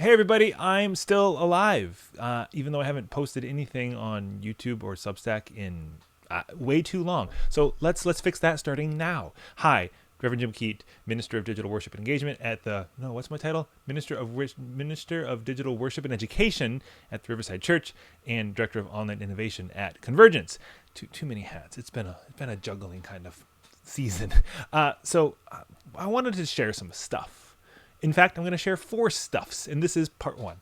Hey everybody, I'm still alive, even though I haven't posted anything on YouTube or Substack in way too long. So let's fix that starting now. Hi, Reverend Jim Keat, Minister of Digital Worship and Engagement at the no, what's my title? Minister of Digital Worship and Education at the Riverside Church and Director of Online Innovation at Convergence. Too many hats. It's been a juggling kind of season. I wanted to share some stuff. In fact, I'm going to share four stuffs, and this is part one.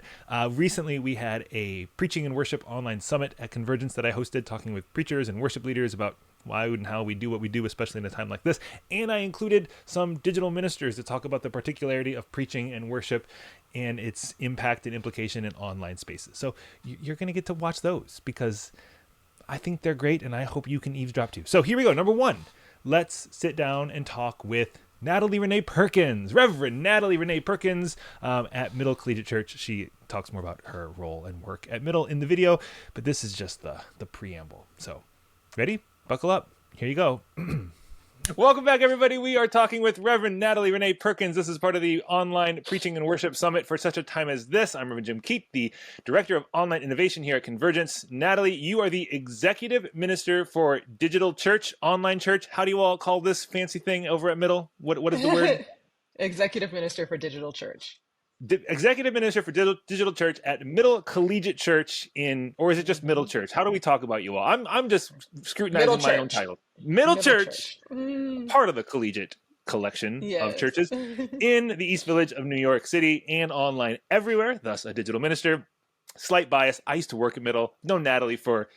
Recently, we had a preaching and worship online summit at Convergence that I hosted, talking with preachers and worship leaders about why and how we do what we do, especially in a time like this. And I included some digital ministers to talk about the particularity of preaching and worship and its impact and implication in online spaces. So you're going to get to watch those because I think they're great, and I hope you can eavesdrop too. So here we go. Number one, let's sit down and talk with Natalie Renee Perkins, Reverend Natalie Renee Perkins at Middle Collegiate Church. She talks more about her role and work at Middle in the video, but this is just the preamble. So, ready? Buckle up. Here you go. Welcome back, everybody. We are talking with Reverend Natalie Renee Perkins. This is part of the Online Preaching and Worship Summit for such a time as this. I'm Reverend Jim Keat, the Director of Online Innovation here at Convergence. Natalie, you are the Executive Minister for Digital Church, Online Church. How do you all call this fancy thing over at Middle? What is the word? Executive Minister for Digital Church. Executive Minister for Digital Church at Middle Collegiate Church or is it just Middle Mhm. Church? How do we talk about you all? I'm just Middle scrutinizing my own Church. title. Middle Middle Church, Church. Mm, part of the collegiate collection of yes. churches in the East Village of New York City and online everywhere, thus a digital minister. Slight bias. I used to work at Middle. Known Natalie for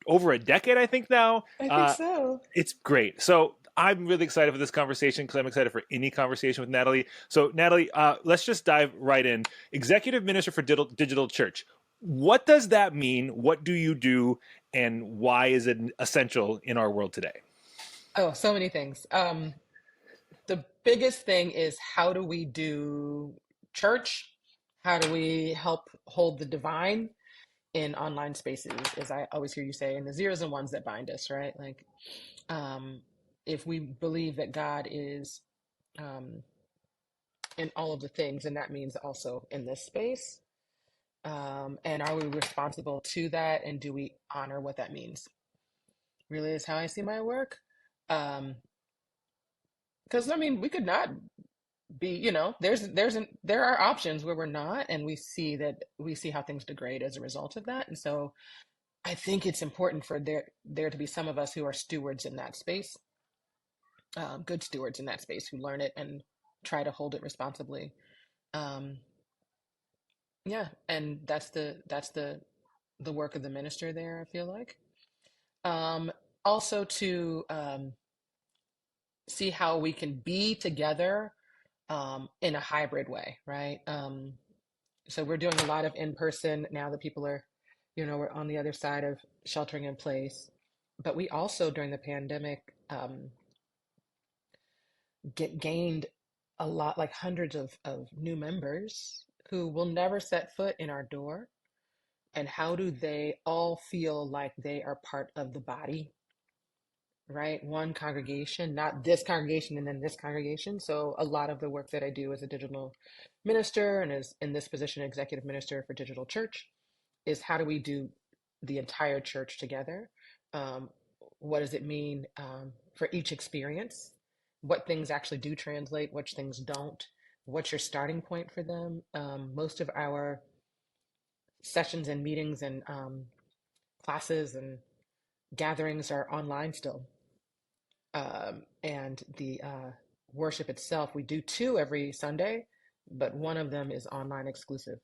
over a decade, I think now. I think so. It's great. So I'm really excited for this conversation because I'm excited for any conversation with Natalie. So Natalie, let's just dive right in. Executive Minister for Digital Church. What does that mean? What do you do? And why is it essential in our world today? Oh, so many things. The biggest thing is how do we do church? How do we help hold the divine in online spaces? As I always hear you say, and the zeros and ones that bind us, right? Like, um, if we believe that God is um, in all of the things, and that means also in this space. And are we responsible to that? And do we honor what that means? Really is how I see my work. Because I mean, we could not be, there are options where we're not, and we see how things degrade as a result of that. And so I think it's important for there to be some of us who are stewards in that space, good stewards in that space who learn it and try to hold it responsibly. Um, yeah, and that's the work of the minister there, I feel like. Um, Also to see how we can be together in a hybrid way, right? So we're doing a lot of in person now that people are, we're on the other side of sheltering in place. But we also, during the pandemic, gained a lot, like hundreds of new members who will never set foot in our door. And how do they all feel like they are part of the body, right? One congregation, not this congregation and then this congregation. So a lot of the work that I do as a digital minister and as in this position, executive minister for digital church, is how do we do the entire church together? Um, what does it mean for each experience? What things actually do translate, which things don't? What's your starting point for them? Most of our sessions and meetings and classes and gatherings are online still. And the worship itself, we do two every Sunday, but one of them is online exclusive.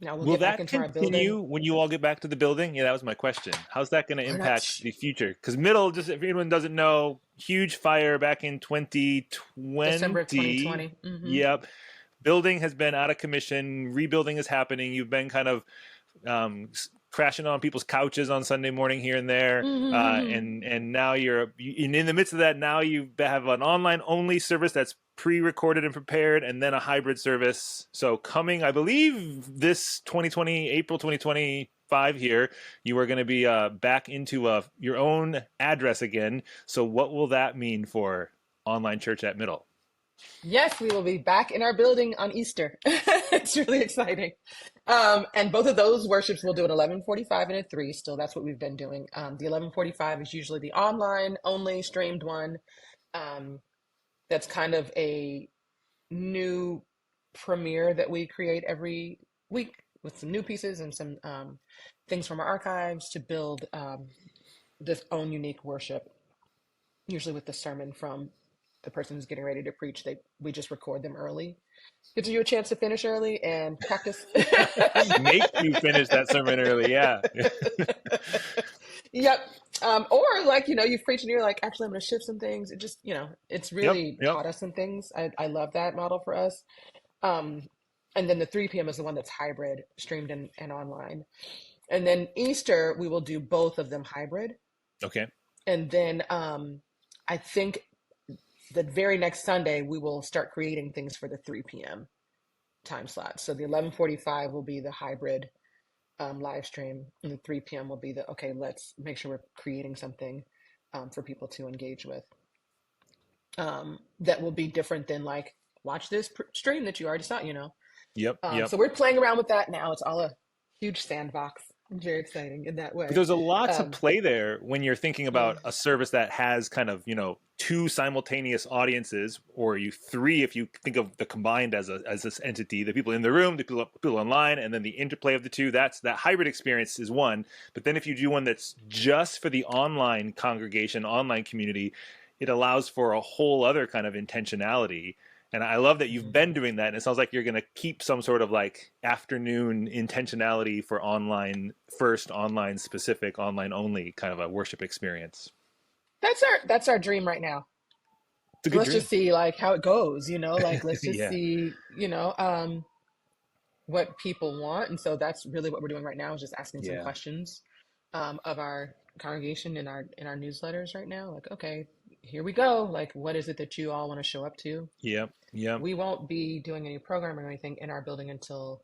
Now we'll Will get back that into our building. continue when you all get back to the building? Yeah, that was my question. How's that going to We're not impact the future? Because Middle, just if anyone doesn't know, huge fire back in December of 2020. 2020. Mm-hmm. Yep. Building has been out of commission. Rebuilding is happening. You've been kind of crashing on people's couches on Sunday morning here and there, Mm-hmm. and now in the midst of that. Now you have an online only service that's pre-recorded and prepared, and then a hybrid service. So coming, I believe, this 2020 April 2025 here, you are going to be back into your own address again. So what will that mean for online church at Middle? Yes, we will be back in our building on Easter. It's really exciting. And both of those worships we'll do at 11:45 and at 3 still. That's what we've been doing. The 11:45 is usually the online only streamed one. Um, that's kind of a new premiere that we create every week with some new pieces and some things from our archives to build this own unique worship, usually with the sermon from the person who's getting ready to preach. We just record them early. Gives you a chance to finish early and practice. Make you finish that sermon early. Yeah. Yep. Or like, you've preached and you're like, actually, I'm going to shift some things. It just, it's Yep. really Yep. taught us some things. I love that model for us. Um, and then the 3 p.m. is the one that's hybrid, streamed and online. And then Easter, we will do both of them hybrid. Okay. And then I think the very next Sunday, we will start creating things for the 3 p.m. time slot. So the 11:45 will be the hybrid live stream, and the 3 p.m. will be the, okay, let's make sure we're creating something for people to engage with. That will be different than like, watch this stream that you already saw. Yep. Yep. So we're playing around with that now. It's all a huge sandbox. Very exciting in that But way. there's a lot to Um, play there when you're thinking mm, about a service that has kind of, two simultaneous audiences, or you three if you think of the combined as this entity, the people in the room, the people online, and then the interplay of the two. That hybrid experience is one. But then if you do one that's just for the online congregation, online community, it allows for a whole other kind of intentionality. And I love that you've been mhm. doing that. And it sounds like you're going to keep some sort of like afternoon intentionality for online first, online specific, online only kind of a worship experience. That's our dream right now. It's a So good let's just dream. see like how it goes, like let's just Yeah. see, what people want. And so that's really what we're doing right now is just asking some Yeah. questions of our congregation in our newsletters right now. Like, okay, here we go. Like, what is it that you all want to show up to? Yep. Yep. We won't be doing any programming or anything in our building until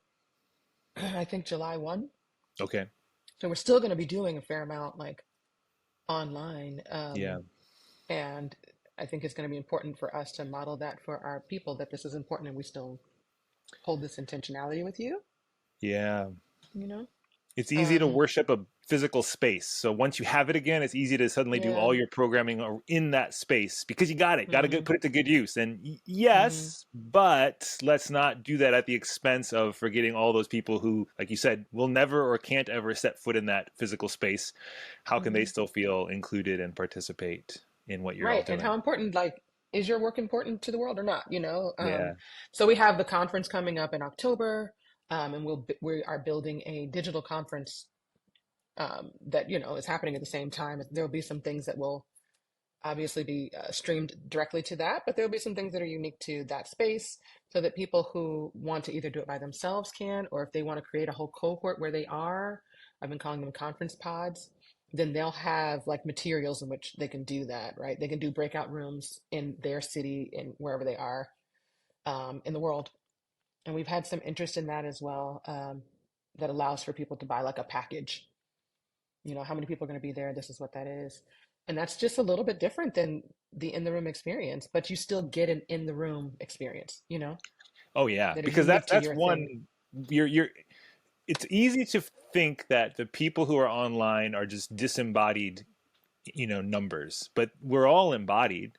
I think July 1. Okay. So we're still going to be doing a fair amount like online. Yeah. And I think it's going to be important for us to model that for our people that this is important and we still hold this intentionality with you, Yeah. you know? It's easy to Um, worship a physical space. So once you have it again, it's easy to suddenly do yeah. all your programming in that space because you got it. Got to Hmm. put it to good use. And Hmm. yes, but let's not do that at the expense of forgetting all those people who, like you said, will never or can't ever set foot in that physical space. How can they Hmm. still feel included and participate in what you're all Right. And doing? how important, like, is your work important to the world or not? Yeah. So we have the conference coming up in October, and we are building a digital conference that is happening at the same time. There will be some things that will obviously be streamed directly to that, but there will be some things that are unique to that space so that people who want to either do it by themselves can, or if they want to create a whole cohort where they are, I've been calling them conference pods, then they'll have like materials in which they can do that, right? They can do breakout rooms in their city and wherever they are in the world. And we've had some interest in that as well, that allows for people to buy like a package. How many people are going to be there? This is what that is. And that's just a little bit different than the in the room experience, but you still get an in the room experience, Oh yeah, that is because unique to that's your thing. one. You're it's easy to think that the people who are online are just disembodied, numbers, but we're all embodied.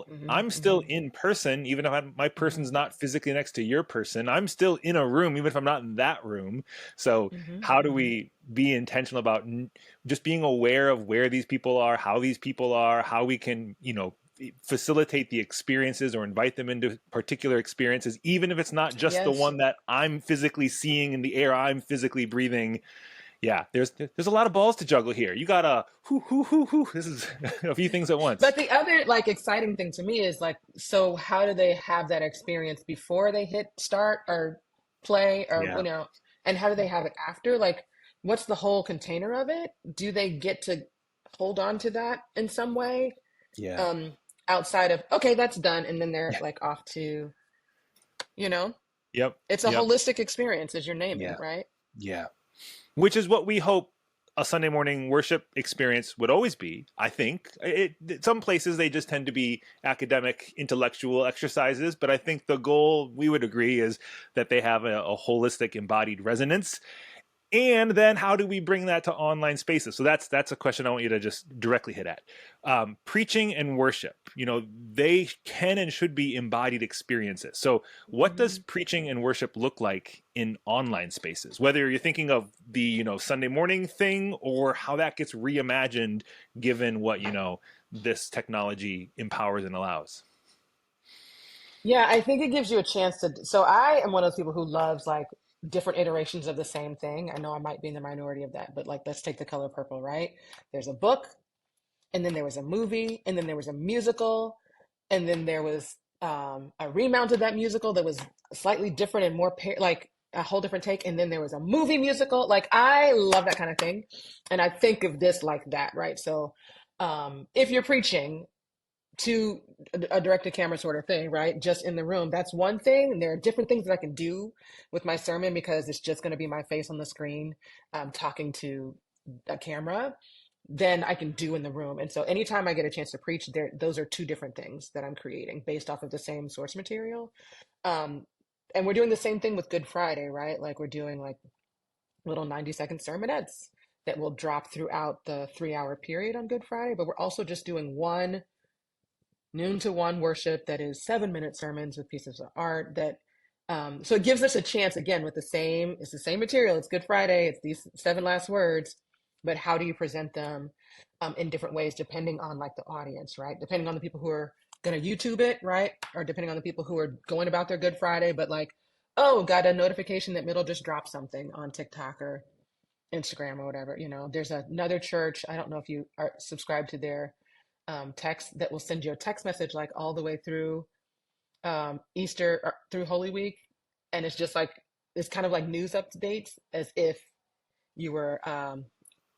Hmm. I'm still Hmm. in person, even if my Hmm. person's not physically next to your person. I'm still in a room, even if I'm not in that room. So Hmm. how do we be intentional about just being aware of where these people are, how these people are, how we can, facilitate the experiences or invite them into particular experiences, even if it's not just the Yes. one that I'm physically seeing in the air I'm physically breathing. Yeah, there's a lot of balls to juggle here. You gotta whoo. This is a few things at once. But the other like exciting thing to me is like, so how do they have that experience before they hit start or play or, Yeah, and how do they have it after? Like, what's the whole container of it? Do they get to hold on to that in some way? yeah, um Outside of, okay, that's done, and then they're yeah. like off to, you know Yep, it's a yep, holistic experience as you're naming, yeah, right? yeah. Which is what we hope. a Sunday morning worship experience would always be. I think some places they just tend to be academic, intellectual exercises, but I think the goal we would agree is that they have a holistic, embodied resonance. And then how do we bring that to online spaces? So that's a question I want you to just directly hit at. Preaching and worship, they can and should be embodied experiences. So what does Mhm. preaching and worship look like in online spaces? Whether you're thinking of the, Sunday morning thing, or how that gets reimagined given what, this technology empowers and allows. Yeah, I think it gives you a chance to. So I am one of those people who loves like different iterations of the same thing. I know I might be in the minority of that, but like let's take The Color Purple, right? There's a book, and then there was a movie, and then there was a musical, and then there was a remount of that musical that was slightly different and more like a whole different take, and then there was a movie musical. Like I love that kind of thing, and I think of this like that, right? So if you're preaching to a direct to camera sort of thing, right? Just in the room. That's one thing. And there are different things that I can do with my sermon because it's just going to be my face on the screen talking to a camera. Then I can do in the room. And so anytime I get a chance to preach, those are two different things that I'm creating based off of the same source material. Um, and we're doing the same thing with Good Friday, right? Like we're doing like little 90-second sermonettes that will drop throughout the 3 hour period on Good Friday. But we're also just doing one noon to one worship that is 7 minute sermons with pieces of art that so it gives us a chance again with it's the same material, it's Good Friday, it's these seven last words, but how do you present them in different ways depending on like the audience, right? Depending on the people who are going to YouTube it, right? Or depending on the people who are going about their Good Friday but like, oh, got a notification that Middle just dropped something on TikTok or Instagram or whatever. There's another church, I don't know if you are subscribed to their text, that will send you a text message like all the way through Easter or through Holy Week, and it's just like it's kind of like news updates as if you were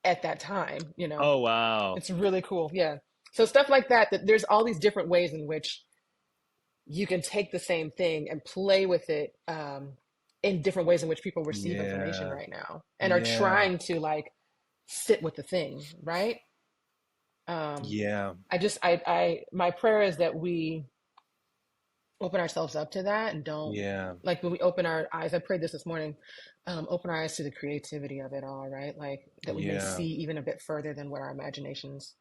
at that time. Oh, wow. It's really cool. Yeah. So stuff like that. That there's all these different ways in which you can take the same thing and play with it in different ways in which people receive information Yeah. right now and are Yeah. trying to like sit with the thing, right? Um, Yeah. my prayer is that we open ourselves up to that and don't, Yeah. like when we open our eyes, I prayed this morning, open our eyes to the creativity of it all, right? Like that we may Yeah. see even a bit further than what our imaginations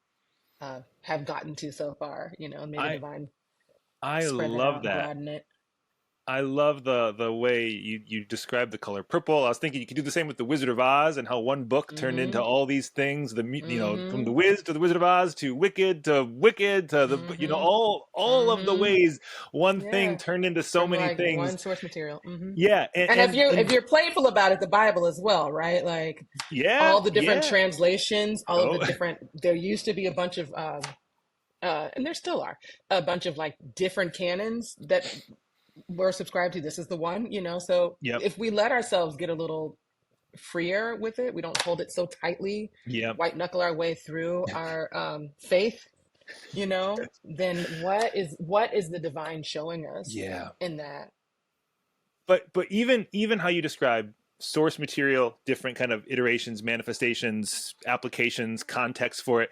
have gotten to so far, and may the I divine I spread that love out and that. broaden it. I love the way you describe the color purple. I was thinking you could do the same with the Wizard of Oz and how one book turned into Mm-hmm. all these things. From Mm-hmm. the Wiz to the Wizard of Oz to Wicked to the Mm-hmm. all of the Mm-hmm. ways one thing Yeah. turned into so From many like things. one source material. Mm-hmm. Yeah, And if and you're playful about it, the Bible as well, right? Like yeah, all the different yeah. translations, all of Oh, the different. There used to be a bunch of, and there still are a bunch of like different canons that we're subscribed to. This is the one, So yep, if we let ourselves get a little freer with it, we don't hold it so tightly, yep, white knuckle our way through our faith, then what is the divine showing us yeah. in that? But even how you describe source material, different kind of iterations, manifestations, applications, context for it,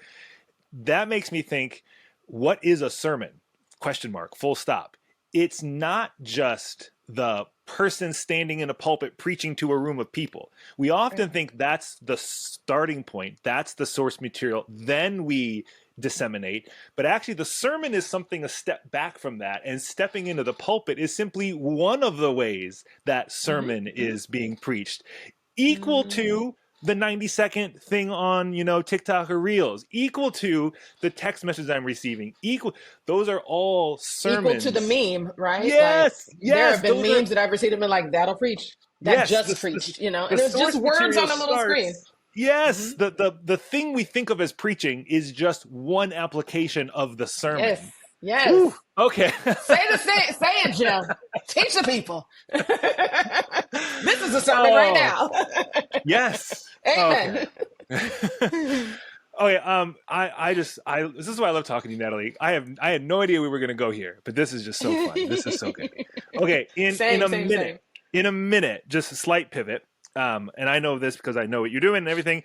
that makes me think, what is a sermon? Question mark, full stop. It's not just the person standing in a pulpit preaching to a room of people. We often Right. think that's the starting point, that's the source material. Then we disseminate. But actually, the sermon is something a step back from that. And stepping into the pulpit is simply one of the ways that Mm-hmm. sermon Mm-hmm. is being preached, equal Mm. to the 90-second thing on TikTok or Reels, equal to the text message I'm receiving, equal. Those are all Equal to the sermons. meme, right? Like Yes, there have yes, been those are. memes that I've received and been like, that'll preach. That Yes, just preached, the and it was just source words material on a little screen. starts. Yes, Hmm. the thing we think of as preaching is just one application of the Yes, sermon. yes. Ooh, okay. Say it, Jim. Teach the people. This is a sermon right Oh, now. yes. Okay. Amen. Okay, I this is why I love talking to you, Natalie. I had no idea we were gonna go here, but this is just so fun. This is so good. Okay, Same, same, same. in a minute, just a slight pivot. And I know this because I know what you're doing and everything.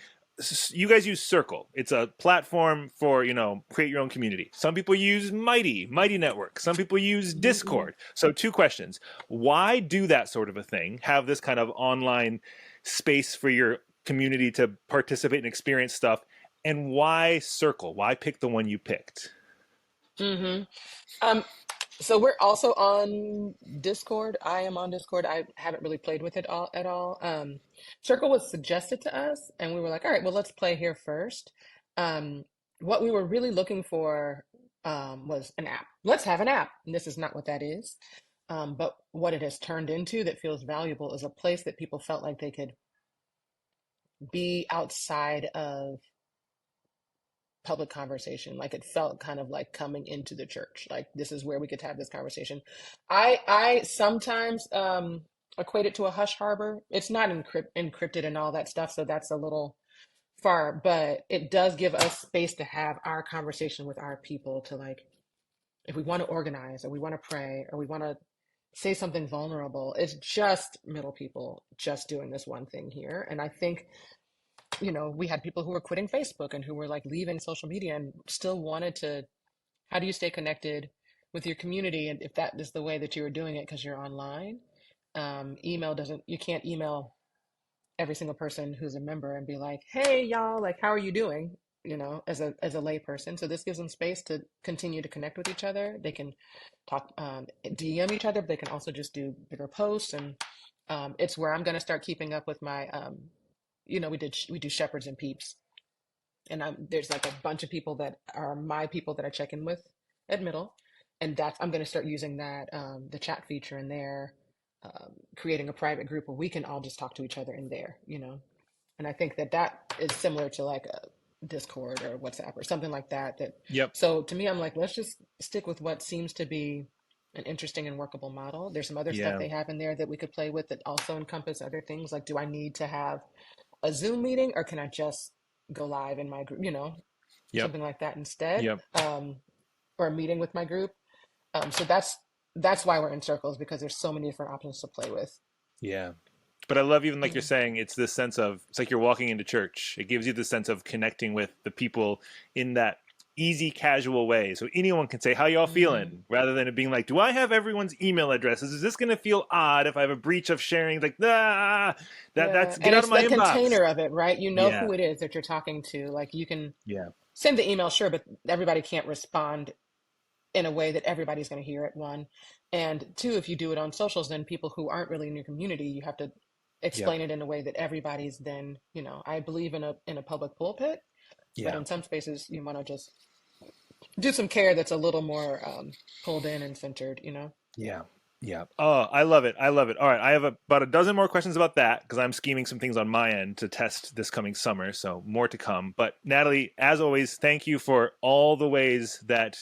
you guys use Circle. It's a platform for, create your own community. Some people use Mighty Network. Some people use Mm-hmm. Discord. So two questions. Why do that sort of a thing? Have this kind of online space for your community to participate and experience stuff. And why Circle? Why pick the one you picked? Mm-hmm. Um, so we're also on Discord. I am on Discord. I haven't really played with it all at all. Circle was suggested to us, and we were like, all right, well, let's play here first. Um, what we were really looking for was an app. Let's have an app. And this is not what that is. But what it has turned into that feels valuable is a place that people felt like they could be outside of public conversation. Like it felt kind of like coming into the church. Like this is where we could have this conversation. I sometimes equate it to a hush harbor. It's not encrypted and all that stuff, so that's a little far, but it does give us space to have our conversation with our people to like if we want to organize or we want to pray or we want to say something vulnerable. It's just middle people just doing this one thing here. And I think we had people who were quitting Facebook and who were like leaving social media and still wanted to. How do you stay connected with your community? And if that is the way that you were doing it because you're online, email doesn't, you can't email every single person who's a member and be like, hey, y'all, like, how are you doing? As a lay person. So this gives them space to continue to connect with each other. They can talk, DM each other, but they can also just do bigger posts. And it's where I'm going to start keeping up with my we do shepherds and peeps, and there's like a bunch of people that are my people that I check in with at middle, and that's I'm going to start using that the chat feature in there, creating a private group where we can all just talk to each other in there. And I think that that is similar to like a Discord or WhatsApp or something like that. Yep. So to me, I'm like, let's just stick with what seems to be an interesting and workable model. There's some other stuff Yeah. they have in there that we could play with that also encompass other things. Like, do I need to have a Zoom meeting or can I just go live in my group, Yep. something like that instead, Yep. or a meeting with my group. So that's why we're in circles because there's so many different options to play with. Yeah. But I love, even like you're Mm. saying, it's this sense of, it's like you're walking into church. It gives you the sense of connecting with the people in that easy, casual way. So anyone can say, how y'all Mm. feeling? Rather than it being like, do I have everyone's email addresses? Is this going to feel odd if I have a breach of sharing? Like, Yeah, that's, get and out of it's my the inbox. container of it, right? You know Yeah. who it is that you're talking to. Like you can Yeah. send the email, sure, but everybody can't respond in a way that everybody's going to hear it, one. And two, if you do it on socials, then people who aren't really in your community, you have to Yep. explain it in a way that everybody's then, I believe in a public pulpit, but Yeah. in some spaces you want to just do some care that's a little more pulled in and centered. Yeah. Yeah. Oh, I love it. I love it. All right. I have about a dozen more questions about that because I'm scheming some things on my end to test this coming summer. So more to come. But Natalie, as always, thank you for all the ways that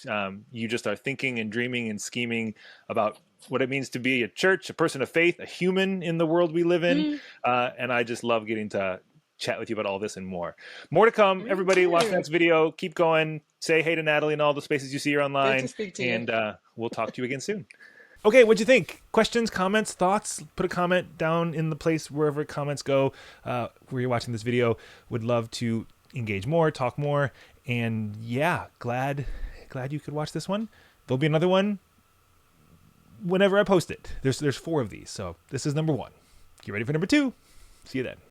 you just are thinking and dreaming and scheming about what it means to be a church, a person of faith, a human in the world we live in. Mm, And I just love getting to chat with you about all this and more. More to come. me Everybody, watch the too. next video. Keep going. Say hey to Natalie in all the spaces you see her Good to online. speak to you. And we'll talk to you again soon. Okay, what'd you think? Questions, comments, thoughts? Put a comment down in the place wherever comments go. Where you're watching this video, would love to engage more, talk more, and yeah, glad you could watch this one. There'll be another one whenever I post it. There's 4 of these, so this is number 1. Get ready for number 2. See you then.